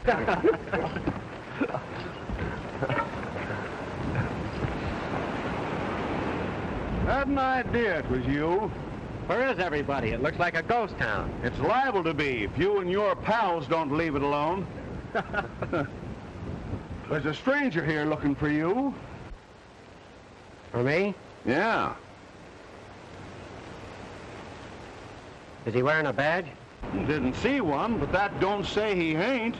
Had an idea it was you. Where is everybody? It looks like a ghost town. It's liable to be if you and your pals don't leave it alone. There's a stranger here looking for you. For me? Yeah. Is he wearing a badge? Didn't see one, but that don't say he ain't.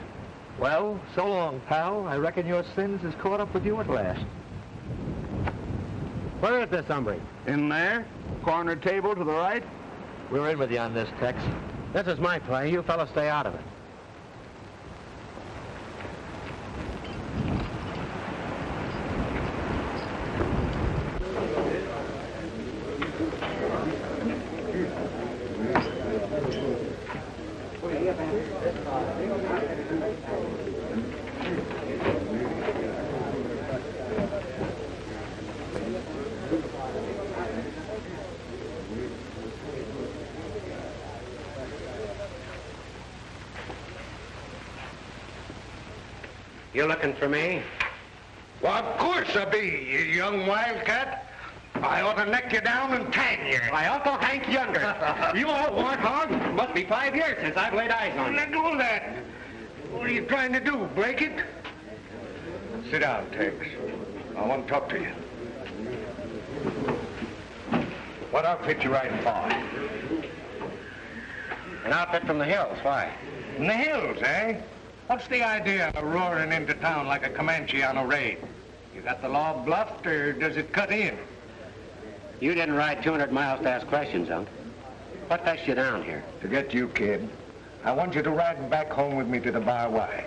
Well, so long, pal. I reckon your sins has caught up with you at last. Where is this hombre? In there. Corner table to the right. We're in with you on this, Tex. This is my play. You fellas stay out of it. You looking for me? Well, of course I be, you young wildcat. I ought to neck you down and tang you. My Uncle Hank Younger. You old warthog. Must be 5 years since I've laid eyes on you. Let go of that. What are you trying to do, break it? Sit down, Tex. I want to talk to you. What outfit you riding for? An outfit from the hills. Why? In the hills, eh? What's the idea of roaring into town like a Comanche on a raid? You got the law bluffed, or does it cut in? You didn't ride 200 miles to ask questions, Unc. What fetched you down here? To get you, kid. I want you to ride back home with me to the Bar Y.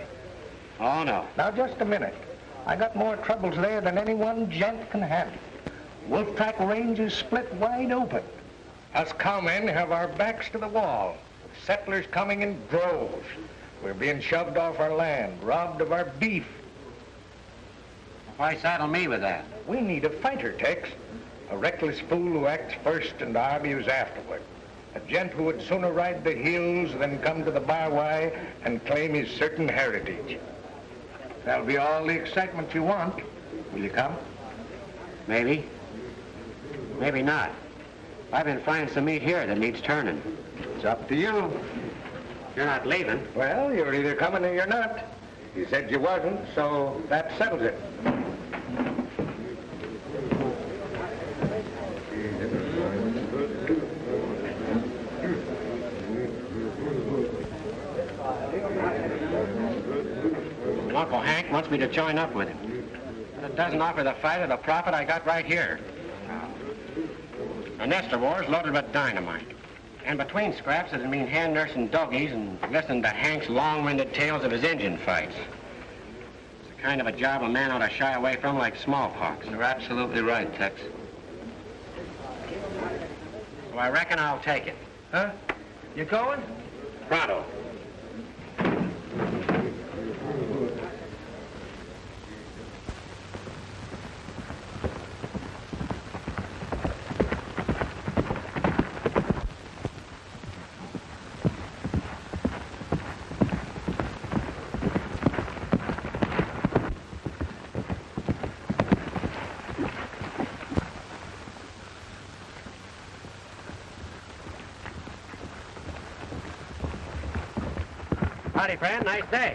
Oh, no. Now, just a minute. I got more troubles there than any one gent can handle. Wolf Track Range is split wide open. Us cowmen have our backs to the wall. Settlers coming in droves. We're being shoved off our land, robbed of our beef. Why saddle me with that? We need a fighter, Tex. A reckless fool who acts first and argues afterward. A gent who would sooner ride the hills than come to the Bar Y and claim his certain heritage. That'll be all the excitement you want. Will you come? Maybe. Maybe not. I've been finding some meat here that needs turning. It's up to you. You're not leaving. Well, you're either coming or you're not. You said you wasn't, so that settles it. Uncle Hank wants me to join up with him. But it doesn't offer the fight or the profit I got right here. The nest of war's loaded with dynamite. And between scraps, it'd mean hand-nursing doggies and listening to Hank's long-winded tales of his Indian fights. It's the kind of a job a man ought to shy away from like smallpox. You're absolutely right, Tex. So I reckon I'll take it. Huh? You going? Pronto. Howdy, friend. Nice day.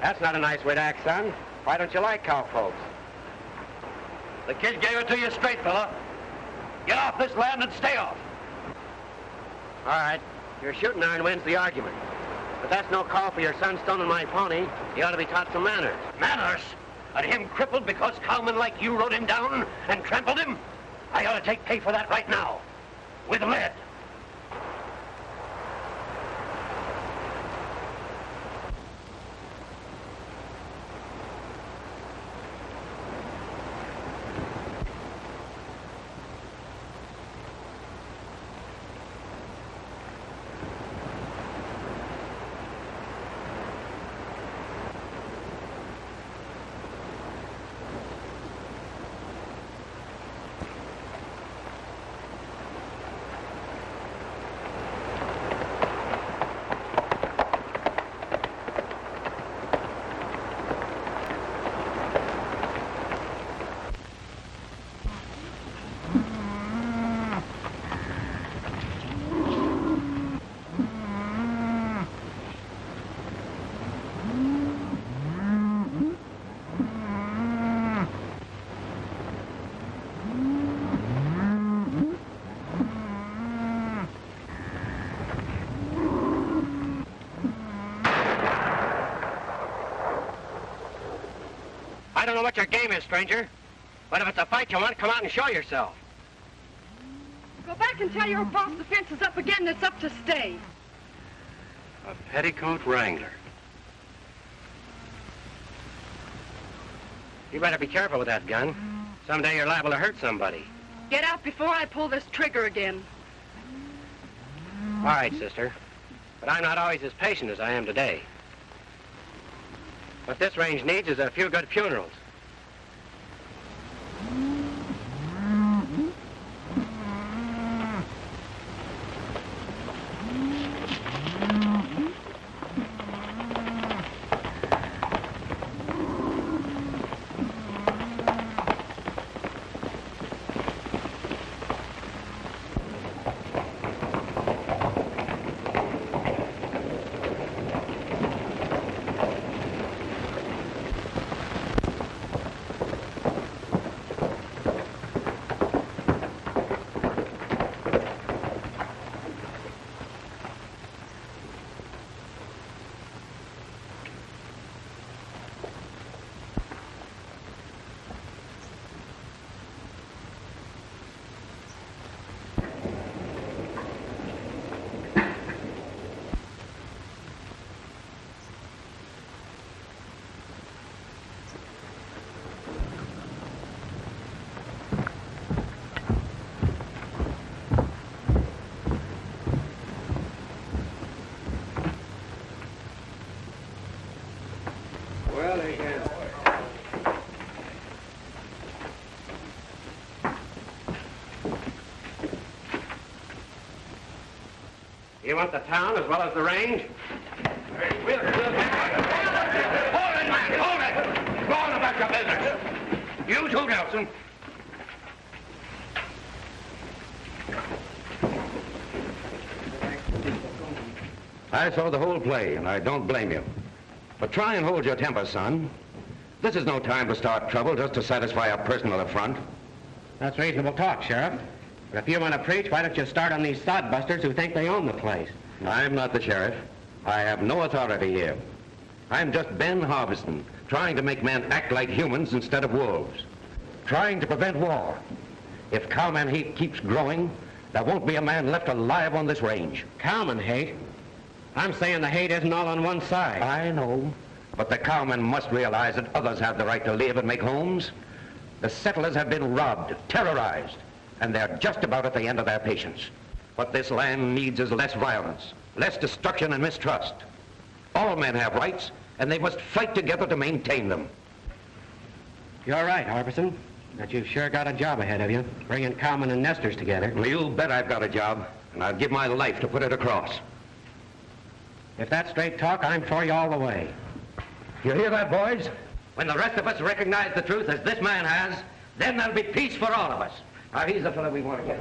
That's not a nice way to act, son. Why don't you like cowfolks? The kid gave it to you straight, fella. Get off this land and stay off. All right. Your shooting iron wins the argument. But that's no call for your son stoning my pony. He ought to be taught some manners. Manners? And him crippled because cowmen like you rode him down and trampled him? I ought to take pay for that right now. With lead. I don't know what your game is, stranger. But if it's a fight you want, come out and show yourself. Go back and tell your boss the fence is up again and it's up to stay. A petticoat wrangler. You better be careful with that gun. Someday you're liable to hurt somebody. Get out before I pull this trigger again. All right, sister. But I'm not always as patient as I am today. What this range needs is a few good funerals. You want the town as well as the range? Hold it, man, hold it! Go on about your business. You too, Nelson. I saw the whole play, and I don't blame you. But try and hold your temper, son. This is no time to start trouble just to satisfy a personal affront. That's reasonable talk, Sheriff. But if you want to preach, why don't you start on these sodbusters who think they own the place? I'm not the sheriff. I have no authority here. I'm just Ben Harveston, trying to make men act like humans instead of wolves. Trying to prevent war. If cowman hate keeps growing, there won't be a man left alive on this range. Cowman hate? I'm saying the hate isn't all on one side. I know, but the cowmen must realize that others have the right to live and make homes. The settlers have been robbed, terrorized, and they're just about at the end of their patience. What this land needs is less violence, less destruction and mistrust. All men have rights, and they must fight together to maintain them. You're right, Harvison. But you've sure got a job ahead of you, bringing cowmen and nesters together. Well, you bet I've got a job, and I'll give my life to put it across. If that's straight talk, I'm for you all the way. You hear that, boys? When the rest of us recognize the truth as this man has, then there'll be peace for all of us. Now, he's the fellow we want to get.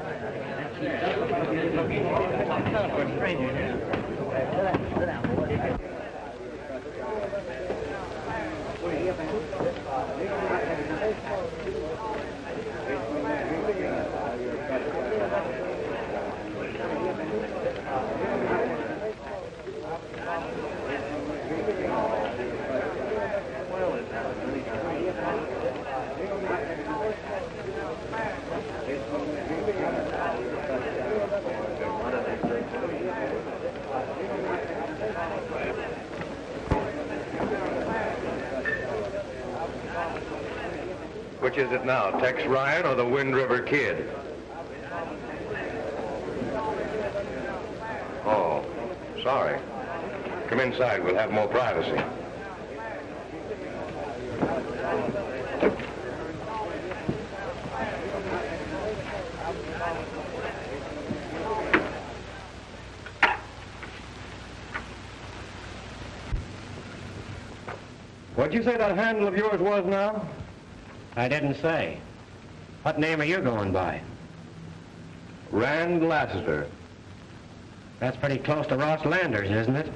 Which is it now, Tex Ryan or the Wind River Kid? Oh, sorry. Come inside. We'll have more privacy. What'd you say that handle of yours was now? I didn't say. What name are you going by? Rand Lassiter. That's pretty close to Ross Lander's, isn't it?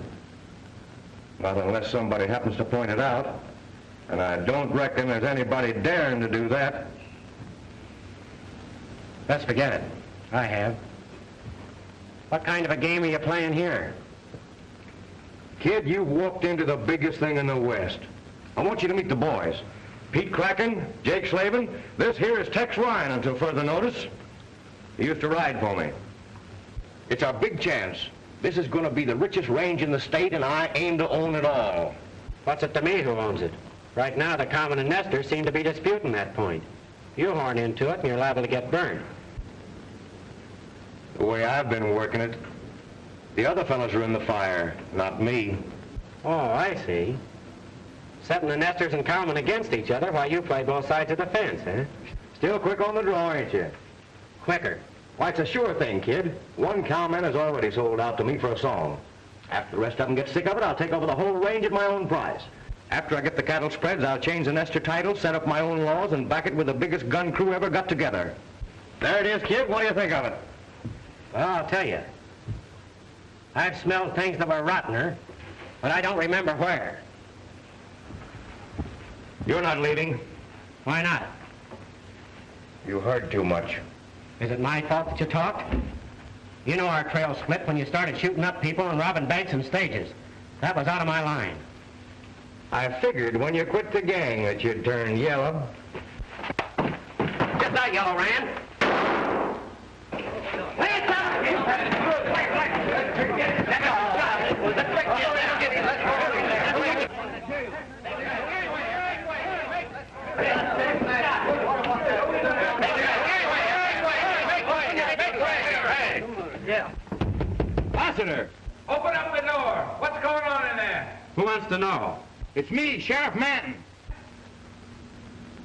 Not unless somebody happens to point it out. And I don't reckon there's anybody daring to do that. Let's forget it. I have. What kind of a game are you playing here? Kid, you've walked into the biggest thing in the West. I want you to meet the boys. Pete Kraken, Jake Slavin. This here is Tex Ryan until further notice. He used to ride for me. It's our big chance. This is going to be the richest range in the state, and I aim to own it all. What's it to me who owns it? Right now, the Cowmen and Nestor seem to be disputing that point. You horn into it, and you're liable to get burned. The way I've been working it, the other fellas are in the fire, not me. Oh, I see. Setting the Nestors and Cowmen against each other while you play both sides of the fence, eh? Still quick on the draw, ain't you? Quicker. Why, it's a sure thing, kid. One cowman has already sold out to me for a song. After the rest of them get sick of it, I'll take over the whole range at my own price. After I get the cattle spreads, I'll change the Nestor title, set up my own laws, and back it with the biggest gun crew ever got together. There it is, kid. What do you think of it? Well, I'll tell you. I've smelled things that were rottener, but I don't remember where. You're not leaving. Why not? You heard too much. Is it my fault that you talked? You know our trail split when you started shooting up people and robbing banks and stages. That was out of my line. I figured when you quit the gang that you'd turn yellow. Get that yellow, Rand. Lay it down! Yeah. Lassiter! Open up the door. What's going on in there? Who wants to know? It's me, Sheriff Manton.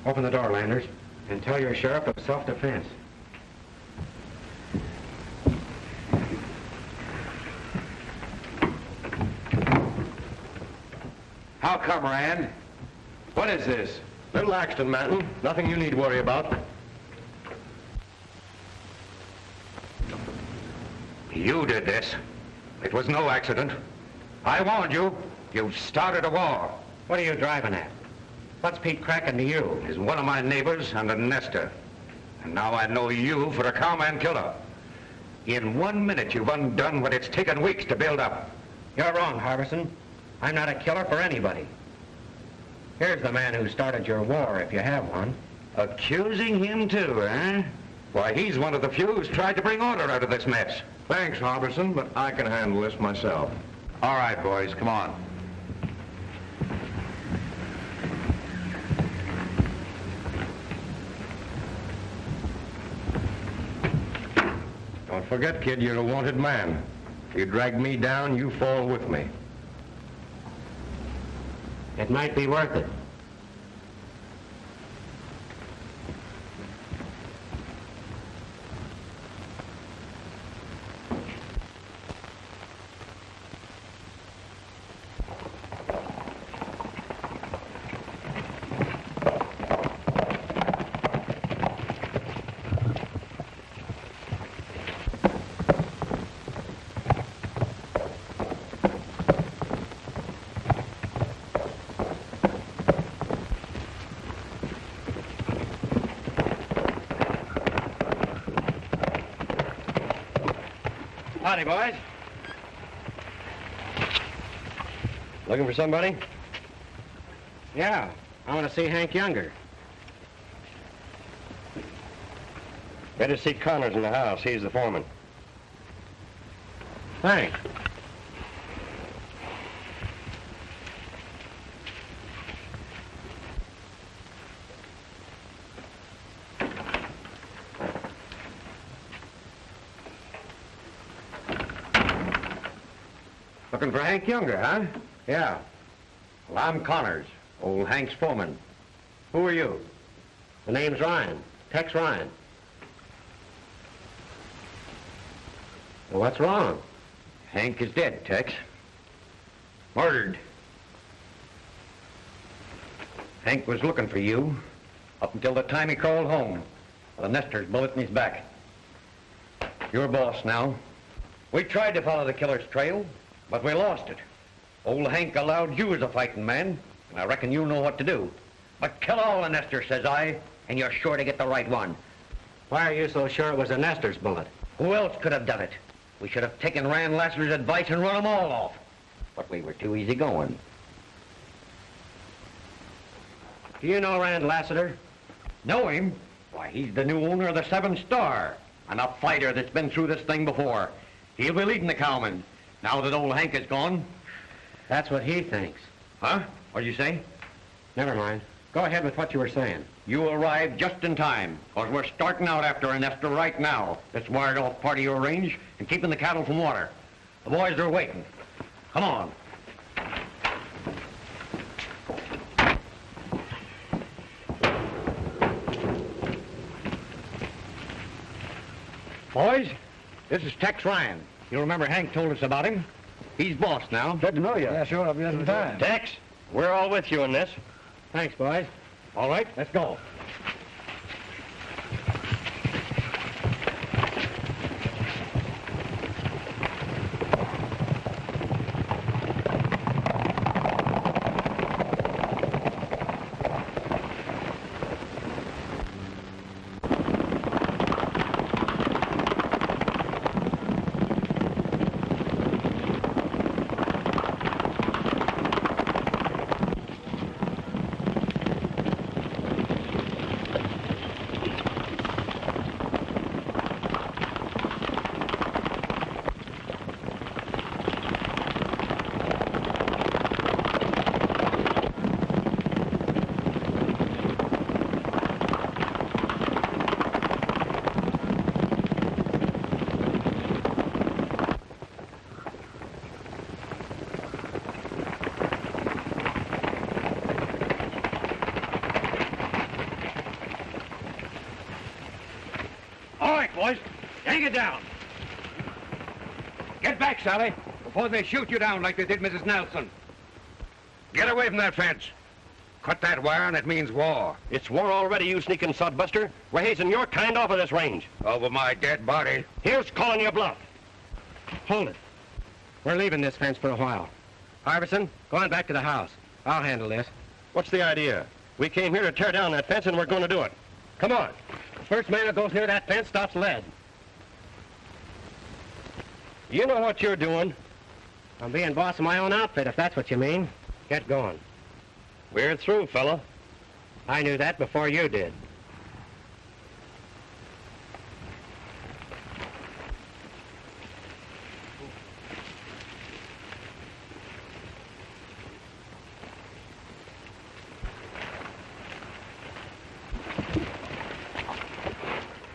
Open the door, Landers, and tell your sheriff of self-defense. How come, Rand? What is this? Little accident, Manton. Nothing you need to worry about. You did this. It was no accident. I warned you. You started a war. What are you driving at? What's Pete Kraken to you? He's one of my neighbors and a Nestor. And now I know you for a cowman killer. In 1 minute, you've undone what it's taken weeks to build up. You're wrong, Harbison. I'm not a killer for anybody. Here's the man who started your war, if you have one. Accusing him too, eh? Why, he's one of the few who's tried to bring order out of this mess. Thanks, Harbison, but I can handle this myself. All right, boys, come on. Don't forget, kid, you're a wanted man. If you drag me down, you fall with me. It might be worth it. Howdy, boys. Looking for somebody? Yeah, I want to see Hank Younger. Better see Connors in the house. He's the foreman. Thanks. Looking for Hank Younger, huh? Yeah. Well, I'm Connors, old Hank's foreman. Who are you? The name's Ryan. Tex Ryan. Well, what's wrong? Hank is dead, Tex. Murdered. Hank was looking for you up until the time he crawled home with a nester's bullet in his back. You're boss now. We tried to follow the killer's trail, but we lost it. Old Hank allowed you as a fighting man, and I reckon you know what to do. But kill all the nesters, says I, and you're sure to get the right one. Why are you so sure it was a nester's bullet? Who else could have done it? We should have taken Rand Lassiter's advice and run them all off. But we were too easy going. Do you know Rand Lassiter? Know him? Why, he's the new owner of the 7 Star, and a fighter that's been through this thing before. He'll be leading the cowmen, now that old Hank is gone. That's what he thinks. Huh? What'd you say? Never mind. Go ahead with what you were saying. You arrived just in time, because we're starting out after a nester right now that's wired off part of your range and keeping the cattle from water. The boys are waiting. Come on. Boys, this is Tex Ryan. You remember Hank told us about him? He's boss now. Good to know you. Yeah, sure, I'll be in time. Tex, we're all with you in this. Thanks, boys. All right, let's go. Boys, hang it down. Get back, Sally, before they shoot you down like they did Mrs. Nelson. Get away from that fence. Cut that wire and it means war. It's war already, you sneaking sodbuster. We're hazing your kind off of this range. Over my dead body. Here's calling your bluff. Hold it. We're leaving this fence for a while. Harbison, go on back to the house. I'll handle this. What's the idea? We came here to tear down that fence and we're going to do it. Come on. The first man who goes near that fence stops lead. You know what you're doing. I'm being boss of my own outfit, if that's what you mean. Get going. We're through, fella. I knew that before you did.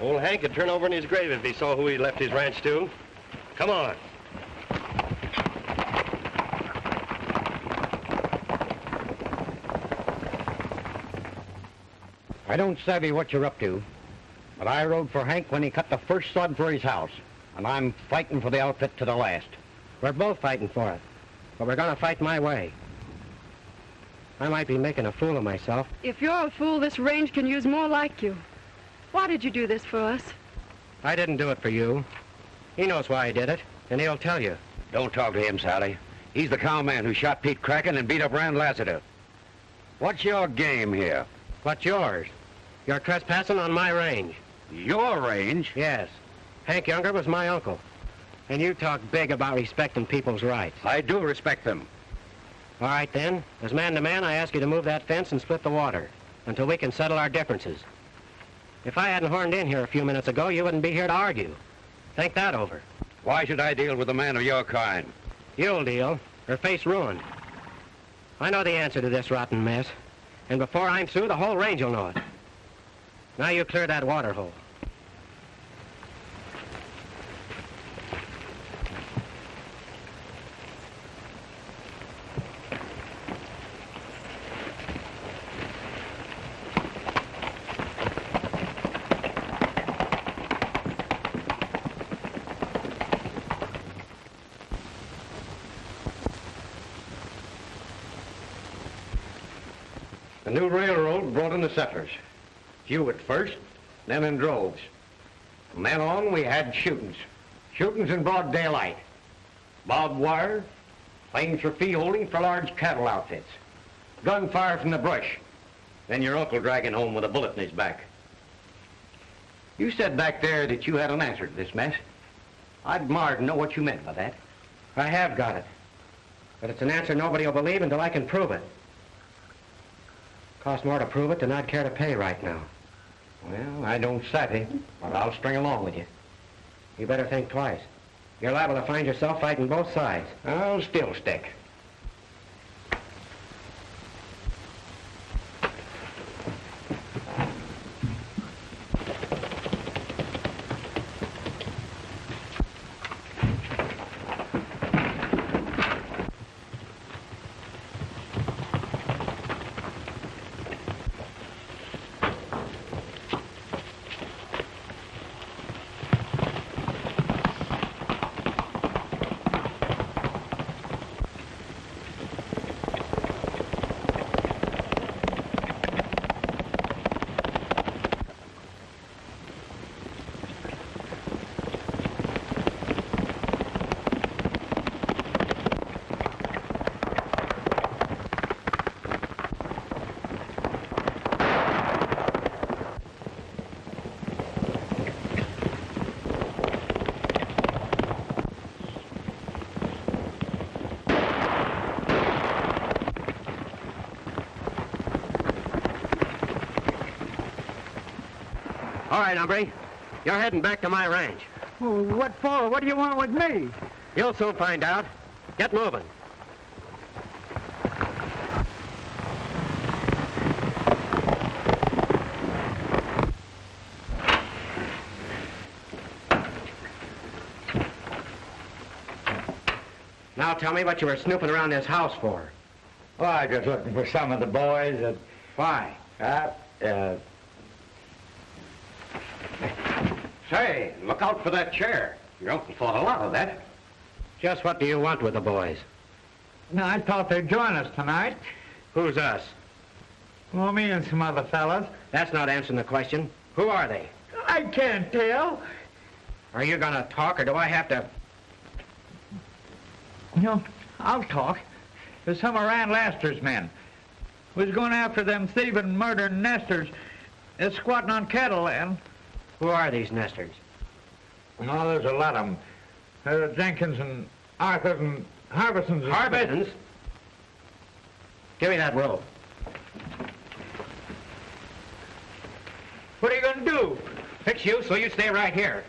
Old Hank could turn over in his grave if he saw who he left his ranch to. Come on. I don't savvy what you're up to, but I rode for Hank when he cut the first sod for his house, and I'm fighting for the outfit to the last. We're both fighting for it, but we're going to fight my way. I might be making a fool of myself. If you're a fool, this range can use more like you. Why did you do this for us? I didn't do it for you. He knows why I did it, and he'll tell you. Don't talk to him, Sally. He's the cowman who shot Pete Kraken and beat up Rand Lassiter. What's your game here? What's yours? You're trespassing on my range. Your range? Yes. Hank Younger was my uncle. And you talk big about respecting people's rights. I do respect them. All right, then. As man to man, I ask you to move that fence and split the water until we can settle our differences. If I hadn't horned in here a few minutes ago, you wouldn't be here to argue. Think that over. Why should I deal with a man of your kind? You'll deal, or face ruin. I know the answer to this rotten mess. And before I'm through, the whole range will know it. Now you clear that water hole. The new railroad brought in the settlers. Few at first, then in droves. From then on, we had shootings. Shootings in broad daylight. Barbed wire, claims for fee holding for large cattle outfits. Gunfire from the brush. Then your uncle dragging home with a bullet in his back. You said back there that you had an answer to this mess. I'd admire to know what you meant by that. I have got it. But it's an answer nobody will believe until I can prove it. Costs more to prove it than I'd care to pay right now. Well, I don't savvy, but I'll string along with you. You better think twice. You're liable to find yourself fighting both sides. I'll still stick. All right, hombre. You're heading back to my ranch. Well, what for? What do you want with me? You'll soon find out. Get moving. Now tell me what you were snooping around this house for. Well, I just looking for some of the boys that... Why? Say, look out for that chair. Your uncle thought a lot of that. Just what do you want with the boys? No, I thought they'd join us tonight. Who's us? Well, me and some other fellas. That's not answering the question. Who are they? I can't tell. Are you going to talk, or do I have to... No, I'll talk. There's some of Rand Lassiter's men. Was going after them thieving, murdering nesters. They're squatting on cattle land. Who are these nesters? Oh, there's a lot of them. Jenkins and Arthur and Harbison's. Harbison's? Give me that rope. What are you going to do? Fix you so you stay right here.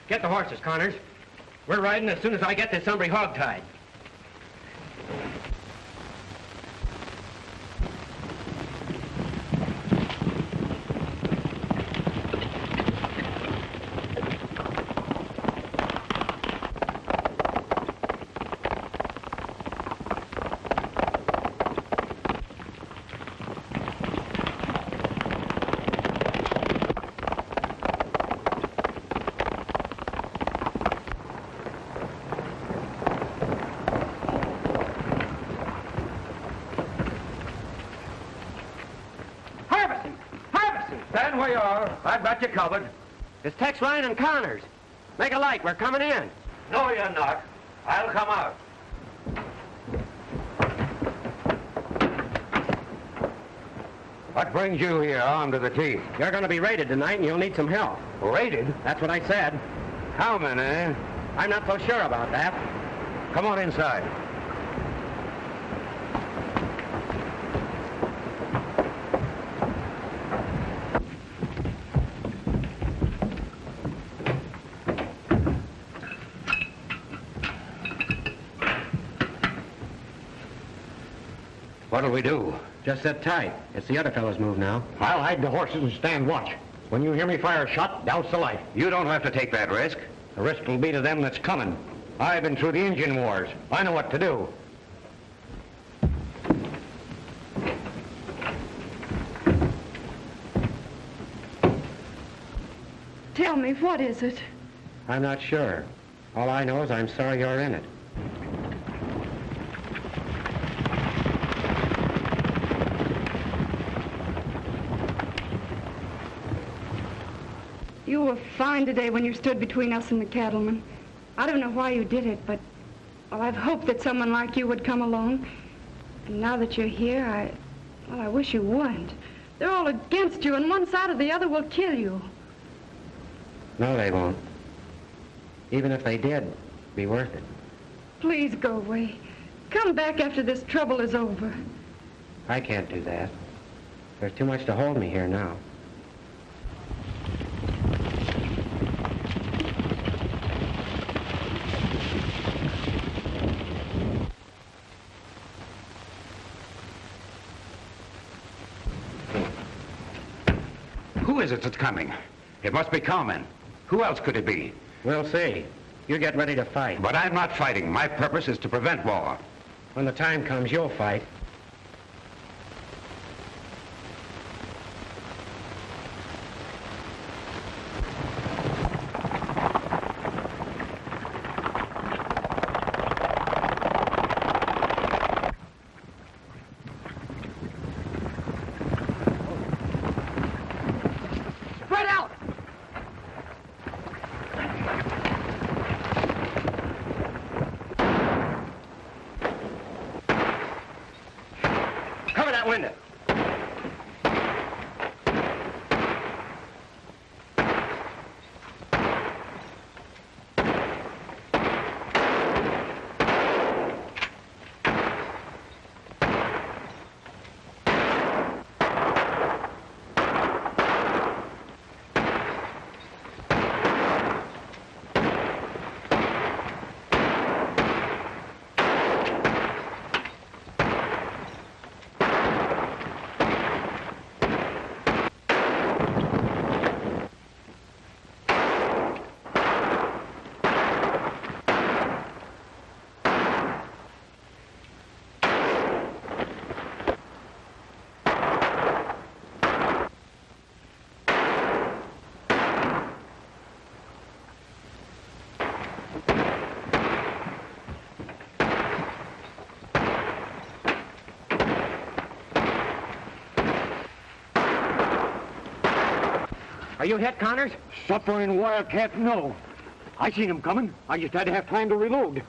Get the horses, Connors. We're riding as soon as I get this hombre hogtied. Stand where you are. I've got you covered. It's Tex Ryan and Connors. Make a light. We're coming in. No, you're not. I'll come out. What brings you here, armed to the teeth? You're going to be raided tonight, and you'll need some help. Raided? That's what I said. Cowmen, eh? I'm not so sure about that. Come on inside. What'll we do? Just sit tight. It's the other fellow's move now. I'll hide the horses and stand watch. When you hear me fire a shot, douse the light. You don't have to take that risk. The risk will be to them that's coming. I've been through the Indian wars. I know what to do. Tell me, what is it? I'm not sure. All I know is I'm sorry you're in it. were fine today when you stood between us and the cattlemen. I don't know why you did it, but, well, I've hoped that someone like you would come along. And now that you're here, I wish you wouldn't. They're all against you, and one side or the other will kill you. No, they won't. Even if they did, it'd be worth it. Please go away. Come back after this trouble is over. I can't do that. There's too much to hold me here now. Who is it that's coming? It must be cowmen. Who else could it be? We'll see. You get ready to fight. But I'm not fighting. My purpose is to prevent war. When the time comes, you'll fight. Are you hit, Connors? Suffering wildcat, no. I seen him coming. I just had to have time to reload.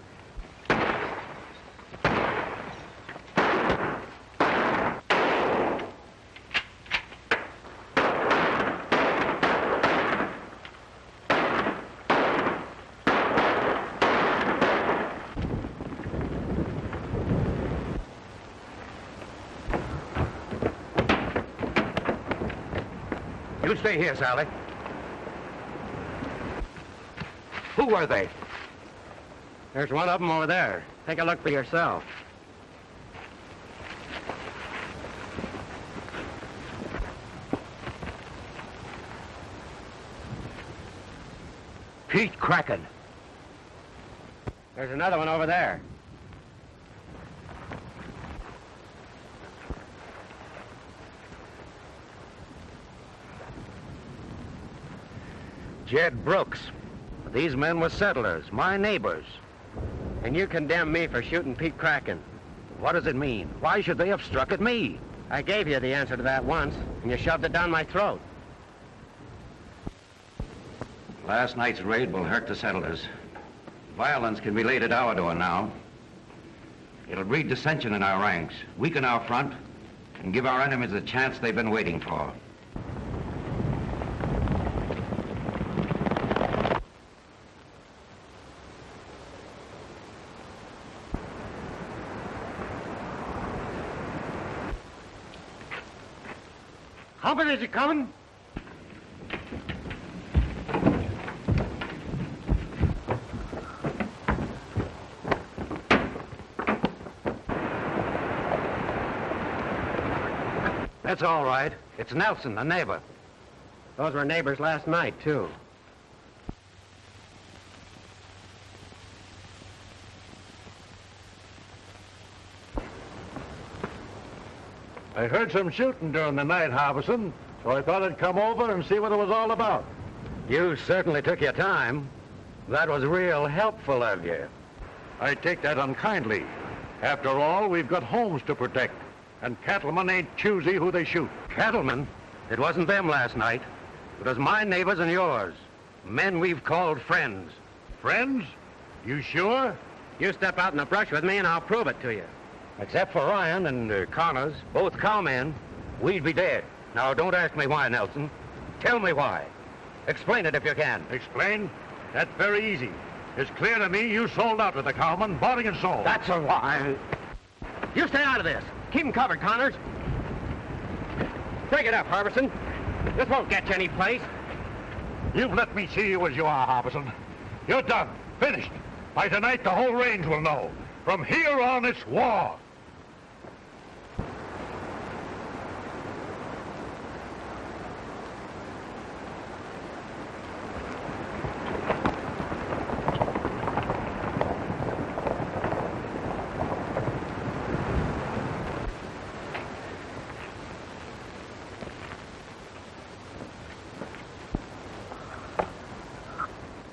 You stay here, Sally. Who were they? There's one of them over there. Take a look for yourself. Pete Kraken. There's another one over there. Jed Brooks. These men were settlers, my neighbors. And you condemn me for shooting Pete Kraken. What does it mean? Why should they have struck at me? I gave you the answer to that once, and you shoved it down my throat. Last night's raid will hurt the settlers. Violence can be laid at our door now. It'll breed dissension in our ranks, weaken our front, and give our enemies the chance they've been waiting for. How many is he coming? That's all right. It's Nelson, a neighbor. Those were neighbors last night, too. I heard some shooting during the night, Harbison, so I thought I'd come over and see what it was all about. You certainly took your time. That was real helpful of you. I take that unkindly. After all, we've got homes to protect, and cattlemen ain't choosy who they shoot. Cattlemen? It wasn't them last night. It was my neighbors and yours. Men we've called friends. Friends? You sure? You step out in the brush with me and I'll prove it to you. Except for Ryan and Connors, both cowmen, we'd be dead. Now, don't ask me why, Nelson. Tell me why. Explain it if you can. Explain? That's very easy. It's clear to me you sold out with the cowmen, bought and sold. That's a lie. You stay out of this. Keep him covered, Connors. Break it up, Harbison. This won't get you any place. You've let me see you as you are, Harbison. You're done. Finished. By tonight, the whole range will know. From here on, it's war.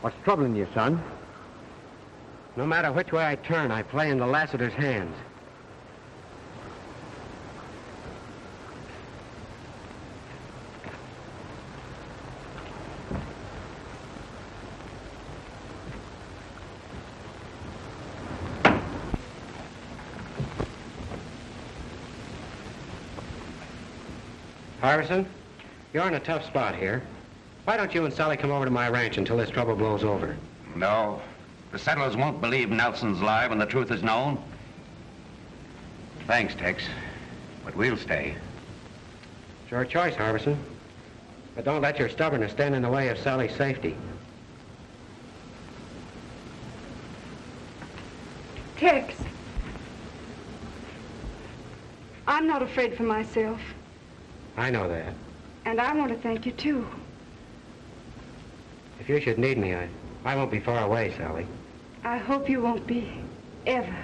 What's troubling you, son? No matter which way I turn, I play into Lassiter's hands. Harbison, you're in a tough spot here. Why don't you and Sally come over to my ranch until this trouble blows over? No. The settlers won't believe Nelson's lie when the truth is known. Thanks, Tex. But we'll stay. It's your choice, Harbison. But don't let your stubbornness stand in the way of Sally's safety. Tex. I'm not afraid for myself. I know that. And I want to thank you, too. If you should need me, I won't be far away, Sally. I hope you won't be, ever.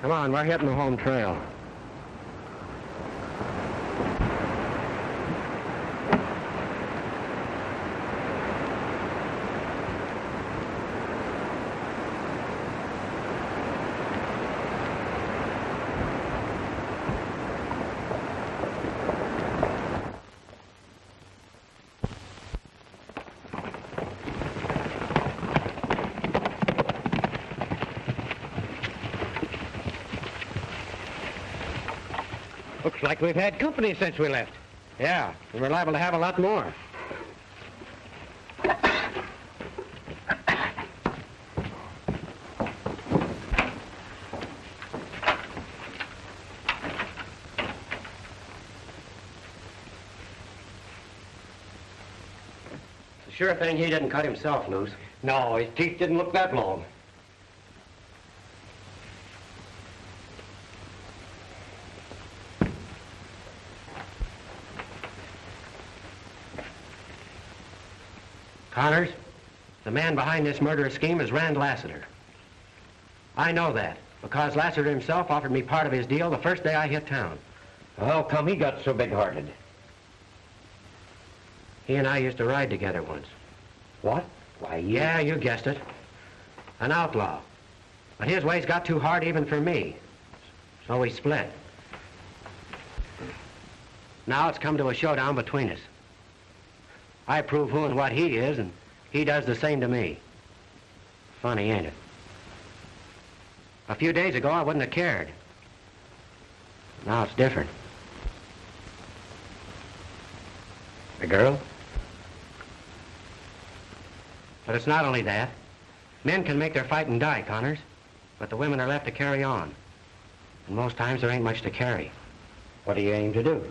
Come on, we're hitting the home trail. Looks like we've had company since we left. Yeah, and we're liable to have a lot more. It's a sure thing he didn't cut himself loose. No, his teeth didn't look that long. Connors, the man behind this murderous scheme is Rand Lassiter. I know that, because Lassiter himself offered me part of his deal the first day I hit town. How come he got so big-hearted? He and I used to ride together once. What? Why, Yeah, you guessed it. An outlaw. But his ways got too hard even for me. So we split. Now it's come to a showdown between us. I prove who and what he is, and he does the same to me. Funny, ain't it? A few days ago, I wouldn't have cared. Now it's different. The girl? But it's not only that. Men can make their fight and die, Connors, but the women are left to carry on. And most times there ain't much to carry. What do you aim to do?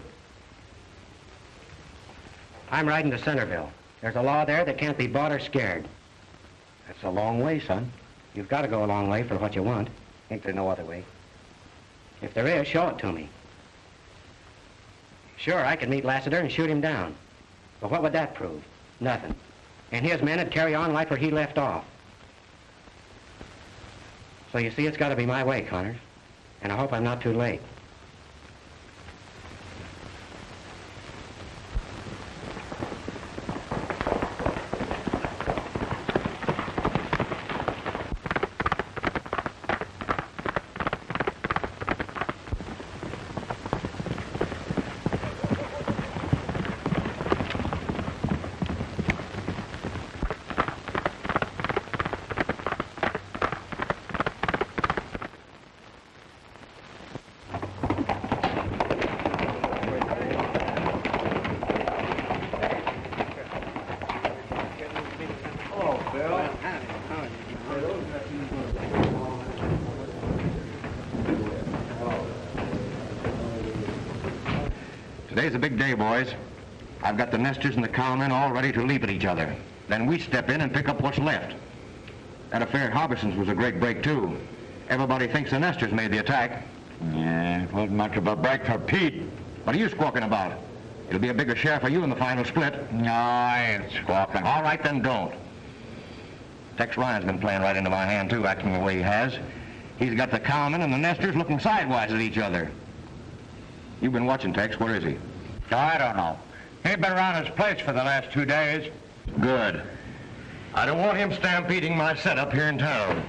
I'm riding to Centerville. There's a law there that can't be bought or scared. That's a long way, son. You've got to go a long way for what you want. Ain't there no other way? If there is, show it to me. Sure, I could meet Lassiter and shoot him down. But what would that prove? Nothing. And his men would carry on right where he left off. So you see, it's got to be my way, Connors. And I hope I'm not too late. Today's a big day, boys. I've got the nesters and the cowmen all ready to leap at each other. Then we step in and pick up what's left. That affair at Harbison's was a great break, too. Everybody thinks the nesters made the attack. Yeah, it wasn't much of a break for Pete. What are you squawking about? It'll be a bigger share for you in the final split. No, I ain't squawking. All right, then don't. Tex Ryan's been playing right into my hand, too, acting the way he has. He's got the cowmen and the nesters looking sidewise at each other. You've been watching, Tex. Where is he? I don't know. He ain't been around his place for the last 2 days. Good. I don't want him stampeding my setup here in town.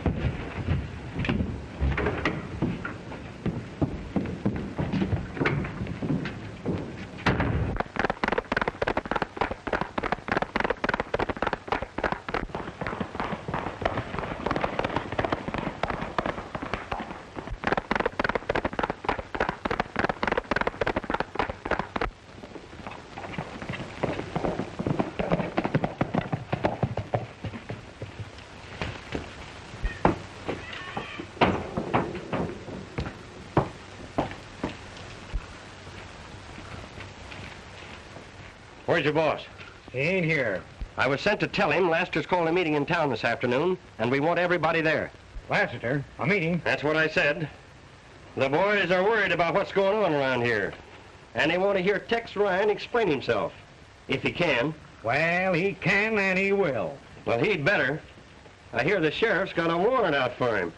Where's your boss? He ain't here. I was sent to tell him Lassiter's calling a meeting in town this afternoon, and we want everybody there. Lassiter? A meeting? That's what I said. The boys are worried about what's going on around here, and they want to hear Tex Ryan explain himself, if he can. Well, he can and he will. Well, he'd better. I hear the sheriff's got a warrant out for him.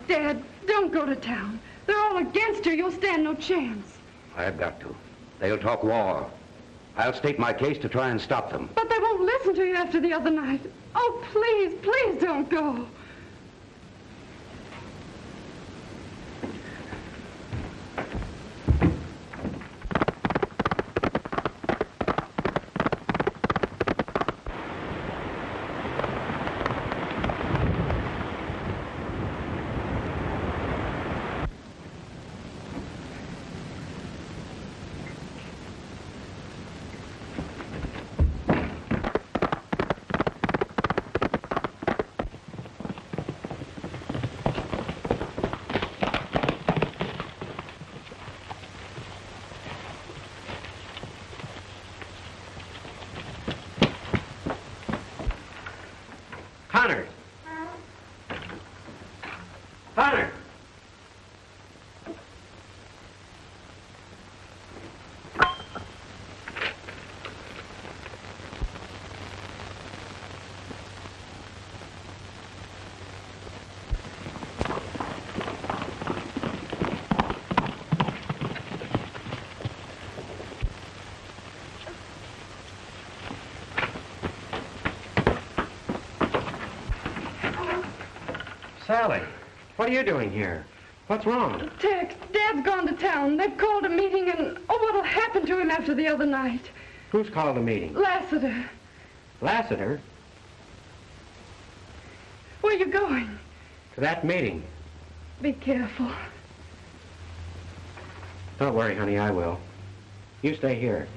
Dad, don't go to town. They're all against you. You'll stand no chance. I've got to. They'll talk war. I'll state my case to try and stop them. But they won't listen to you after the other night. Oh, please, please don't go. Connor! Connor! Sally, what are you doing here? What's wrong? Tex, Dad's gone to town. They've called a meeting, and what'll happen to him after the other night? Who's called a meeting? Lassiter. Lassiter? Where are you going? To that meeting. Be careful. Don't worry, honey, I will. You stay here.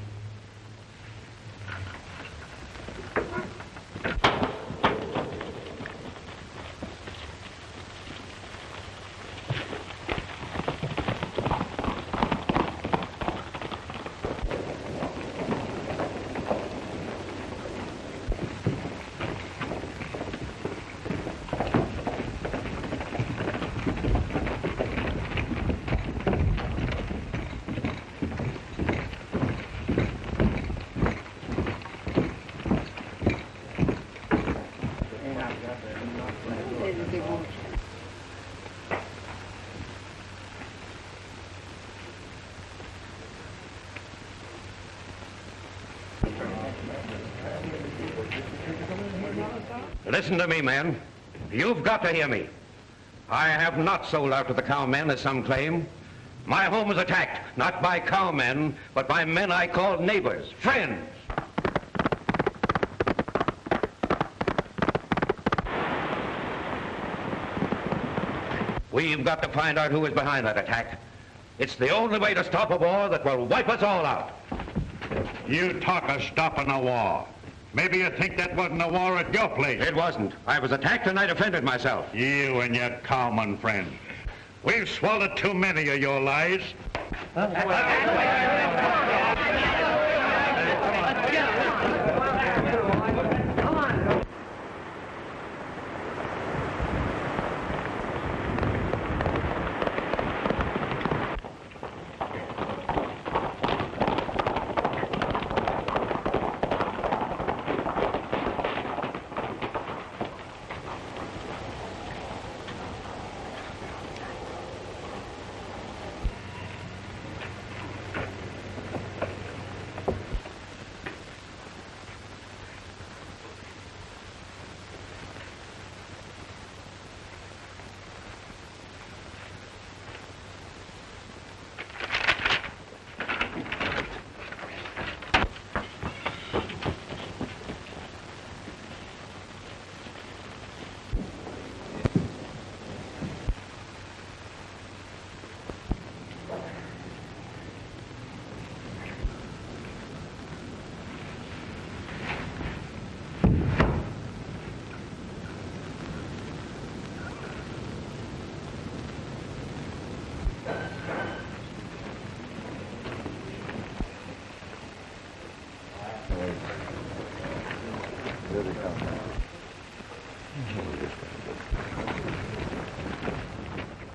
Listen to me, men. You've got to hear me. I have not sold out to the cowmen as some claim. My home was attacked, not by cowmen, but by men I called neighbors, friends. We've got to find out who is behind that attack. It's the only way to stop a war that will wipe us all out. You talk of stopping a war. Maybe you think that wasn't a war at your place. It wasn't. I was attacked and I defended myself. You and your cowman friend. We've swallowed too many of your lies.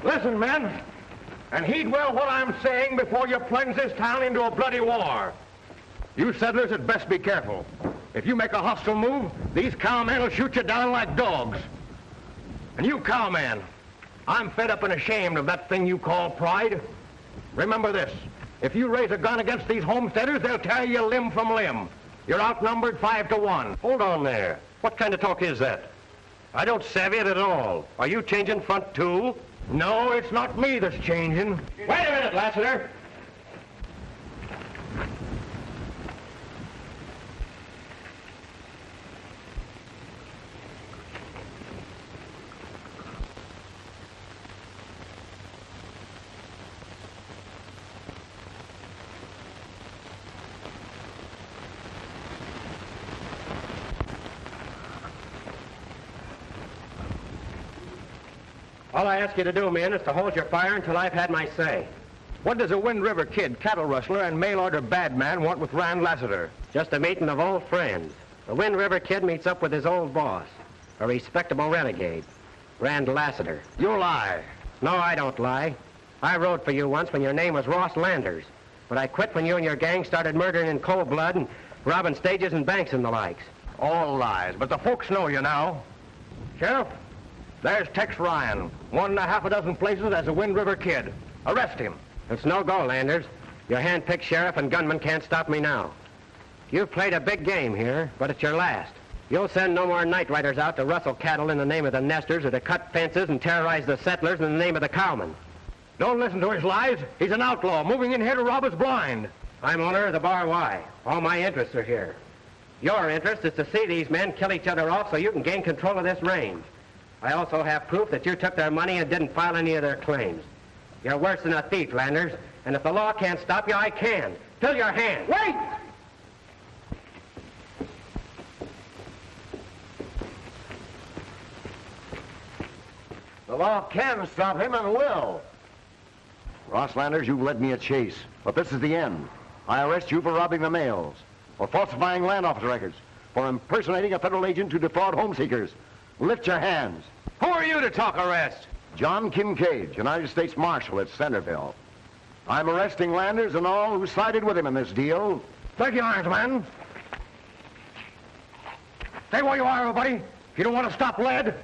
Listen, men, and heed well what I'm saying before you plunge this town into a bloody war. You settlers had best be careful. If you make a hostile move, these cowmen will shoot you down like dogs. And you cowmen, I'm fed up and ashamed of that thing you call pride. Remember this, if you raise a gun against these homesteaders, they'll tear you limb from limb. You're outnumbered 5 to 1. Hold on there. What kind of talk is that? I don't savvy it at all. Are you changing front too? No, it's not me that's changing. Wait a minute, Lassiter. All I ask you to do, men, is to hold your fire until I've had my say. What does a Wind River kid, cattle rustler, and mail-order bad man want with Rand Lassiter? Just a meeting of old friends. The Wind River kid meets up with his old boss, a respectable renegade, Rand Lassiter. You lie. No, I don't lie. I rode for you once when your name was Ross Landers, but I quit when you and your gang started murdering in cold blood and robbing stages and banks and the likes. All lies, but the folks know you now. Sheriff, there's Tex Ryan, 1 1/2 dozen places as a Wind River kid. Arrest him. It's no go, Landers. Your hand-picked sheriff and gunman can't stop me now. You've played a big game here, but it's your last. You'll send no more night riders out to rustle cattle in the name of the nesters or to cut fences and terrorize the settlers in the name of the cowmen. Don't listen to his lies. He's an outlaw moving in here to rob us blind. I'm owner of the Bar Y. All my interests are here. Your interest is to see these men kill each other off so you can gain control of this range. I also have proof that you took their money and didn't file any of their claims. You're worse than a thief, Landers, and if the law can't stop you, I can. Fill your hand. Wait! The law can stop him and will. Ross Landers, you've led me a chase, but this is the end. I arrest you for robbing the mails, for falsifying land office records, for impersonating a federal agent to defraud home seekers. Lift your hands. Who are you to talk arrest? John Kincaid, United States Marshal at Centerville. I'm arresting Landers and all who sided with him in this deal. Take your arms, man. Stay where you are, everybody. If you don't want to stop lead.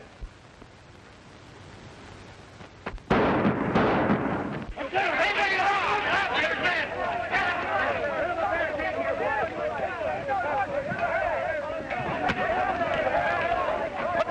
Put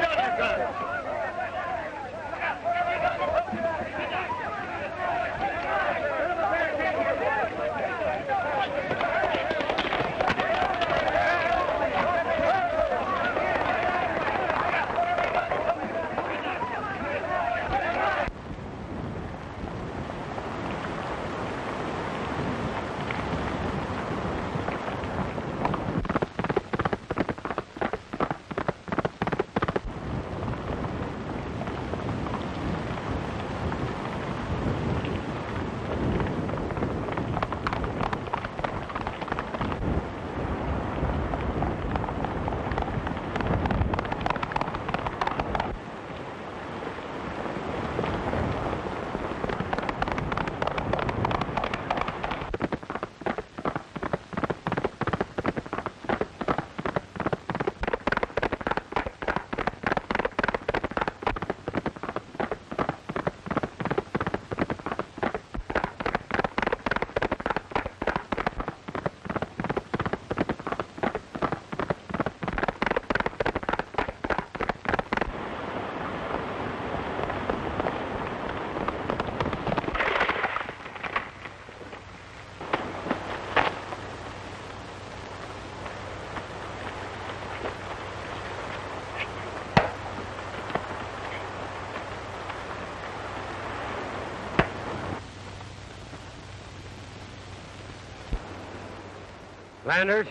Landers,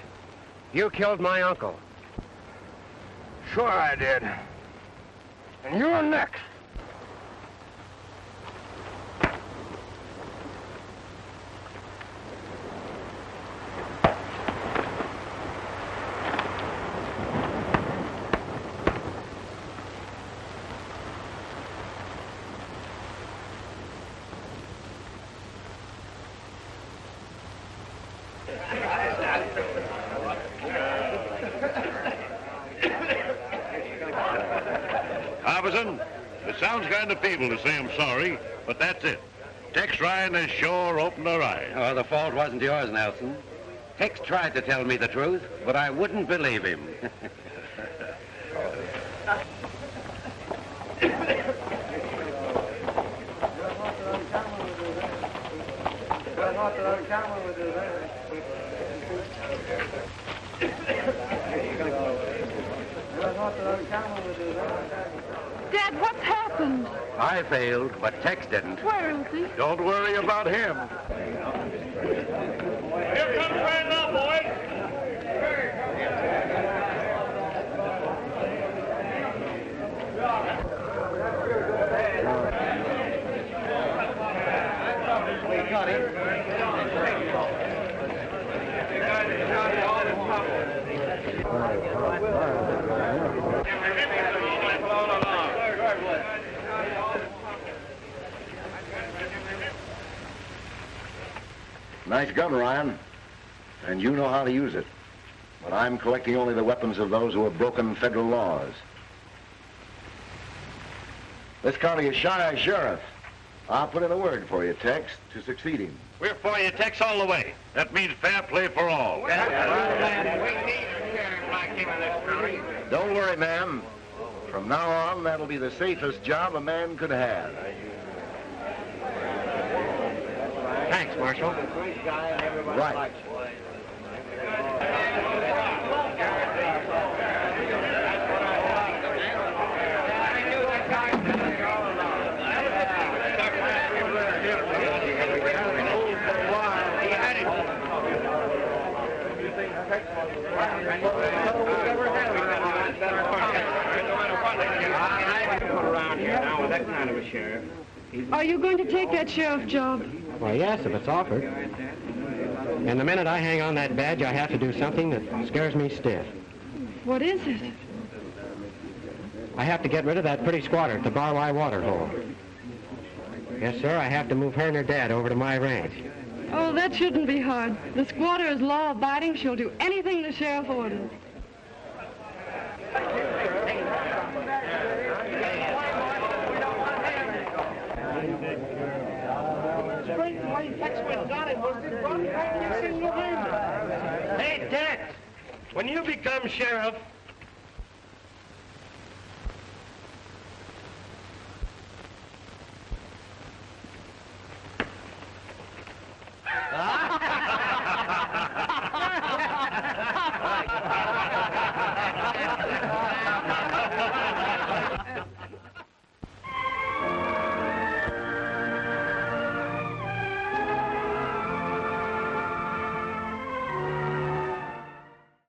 you killed my uncle. Sure I did. And you're next. Harbison, it sounds kind of feeble to say I'm sorry, but that's it. Tex Ryan has sure opened our eyes. Oh, the fault wasn't yours, Nelson. Tex tried to tell me the truth, but I wouldn't believe him. Dad, what's happened? I failed, but Tex didn't. Where is he? Don't worry about him. Here comes Ryan now, boys. We got him. Nice gun, Ryan. And you know how to use it. But I'm collecting only the weapons of those who have broken federal laws. This county is shy of sheriff. I'll put in a word for you, Tex, to succeed him. We're for you, Tex, all the way. That means fair play for all. We need a sheriff like him in this county. Don't worry, ma'am. From now on, that'll be the safest job a man could have. Thanks, Marshal. Right. Around here now with that kind of a sheriff. Are you going to take that sheriff job? Well, yes, if it's offered. And the minute I hang on that badge, I have to do something that scares me stiff. What is it? I have to get rid of that pretty squatter at the Barwai water hole. Yes, sir, I have to move her and her dad over to my ranch. Oh, that shouldn't be hard. The squatter is law-abiding. She'll do anything the sheriff orders. Hey, Tex, when you become sheriff,